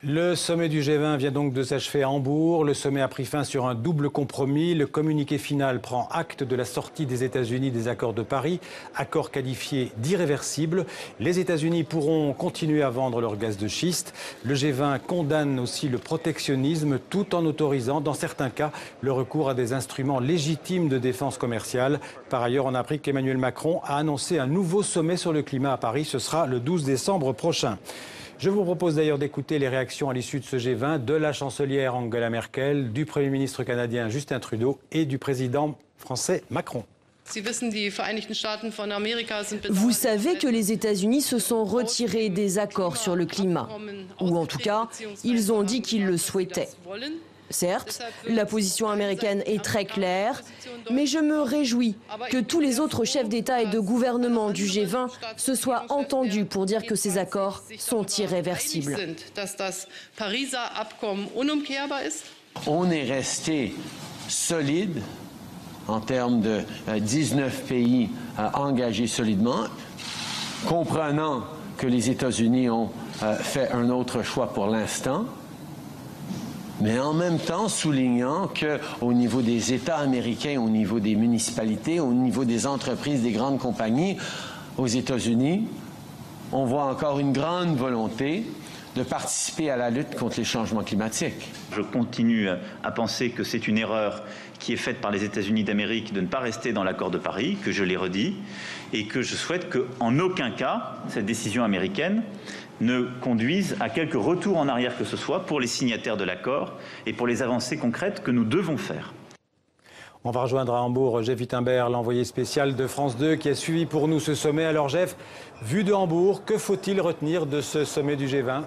Le sommet du G20 vient donc de s'achever à Hambourg. Le sommet a pris fin sur un double compromis. Le communiqué final prend acte de la sortie des États-Unis des accords de Paris, accord qualifié d'irréversible. Les États-Unis pourront continuer à vendre leur gaz de schiste. Le G20 condamne aussi le protectionnisme tout en autorisant, dans certains cas, le recours à des instruments légitimes de défense commerciale. Par ailleurs, on a appris qu'Emmanuel Macron a annoncé un nouveau sommet sur le climat à Paris. Ce sera le 12 décembre prochain. Je vous propose d'ailleurs d'écouter les réactions à l'issue de ce G20 de la chancelière Angela Merkel, du Premier ministre canadien Justin Trudeau et du président français Macron. Vous savez que les États-Unis se sont retirés des accords sur le climat, ou en tout cas, ils ont dit qu'ils le souhaitaient. Certes, la position américaine est très claire, mais je me réjouis que tous les autres chefs d'État et de gouvernement du G20 se soient entendus pour dire que ces accords sont irréversibles. On est resté solide en termes de 19 pays engagés solidement, comprenant que les États-Unis ont fait un autre choix pour l'instant, mais en même temps soulignant qu'au niveau des États américains, au niveau des municipalités, au niveau des entreprises, des grandes compagnies, aux États-Unis, on voit encore une grande volonté de participer à la lutte contre les changements climatiques. Je continue à penser que c'est une erreur qui est faite par les États-Unis d'Amérique de ne pas rester dans l'accord de Paris, que je l'ai redit, et que je souhaite qu'en aucun cas, cette décision américaine ne conduise à quelque retour en arrière que ce soit pour les signataires de l'accord et pour les avancées concrètes que nous devons faire. On va rejoindre à Hambourg Jeff Wittenberg, l'envoyé spécial de France 2, qui a suivi pour nous ce sommet. Alors Jeff, vu de Hambourg, que faut-il retenir de ce sommet du G20 ?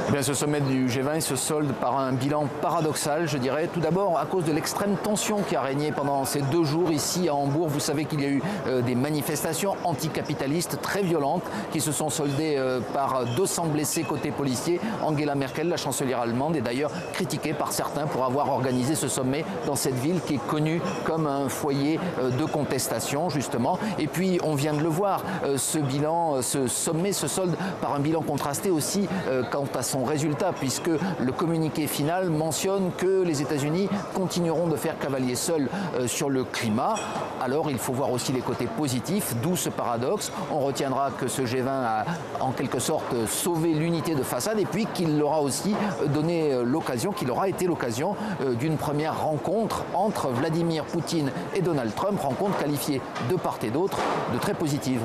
Bien, ce sommet du G20 se solde par un bilan paradoxal, je dirais. Tout d'abord, à cause de l'extrême tension qui a régné pendant ces 2 jours ici à Hambourg. Vous savez qu'il y a eu des manifestations anticapitalistes très violentes qui se sont soldées par 200 blessés côté policier. Angela Merkel, la chancelière allemande, est d'ailleurs critiquée par certains pour avoir organisé ce sommet dans cette ville qui est connue comme un foyer de contestation, justement. Et puis, on vient de le voir, ce sommet se solde par un bilan contrasté aussi quant à son résultat, puisque le communiqué final mentionne que les États-Unis continueront de faire cavalier seul sur le climat. Alors il faut voir aussi les côtés positifs, d'où ce paradoxe. On retiendra que ce G20 a en quelque sorte sauvé l'unité de façade et puis qu'il aura aussi donné l'occasion, qu'il aura été l'occasion d'une première rencontre entre Vladimir Poutine et Donald Trump, rencontre qualifiée de part et d'autre de très positive.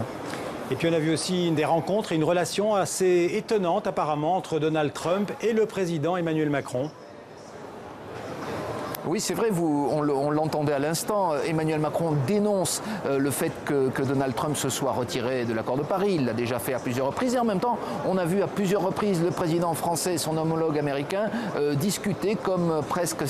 Et puis on a vu aussi des rencontres et une relation assez étonnante apparemment entre Donald Trump et le président Emmanuel Macron. Oui, c'est vrai, on l'entendait à l'instant. Emmanuel Macron dénonce le fait que Donald Trump se soit retiré de l'accord de Paris. Il l'a déjà fait à plusieurs reprises. Et en même temps, on a vu à plusieurs reprises le président français et son homologue américain discuter comme presque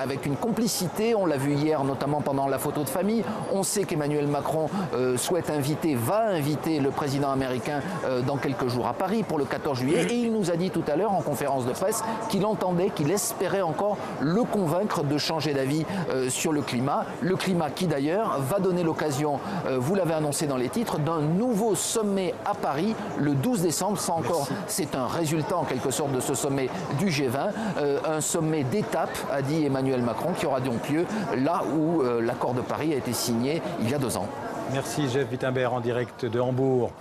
avec une complicité. On l'a vu hier, notamment pendant la photo de famille. On sait qu'Emmanuel Macron va inviter le président américain dans quelques jours à Paris pour le 14 juillet. Et il nous a dit tout à l'heure en conférence de presse qu'il espérait encore le convaincre de changer d'avis sur le climat qui d'ailleurs va donner l'occasion, vous l'avez annoncé dans les titres, d'un nouveau sommet à Paris le 12 décembre. Ça encore, c'est un résultat en quelque sorte de ce sommet du G20, un sommet d'étape, a dit Emmanuel Macron, qui aura donc lieu là où l'accord de Paris a été signé il y a 2 ans. Merci Jeff Wittenberg en direct de Hambourg.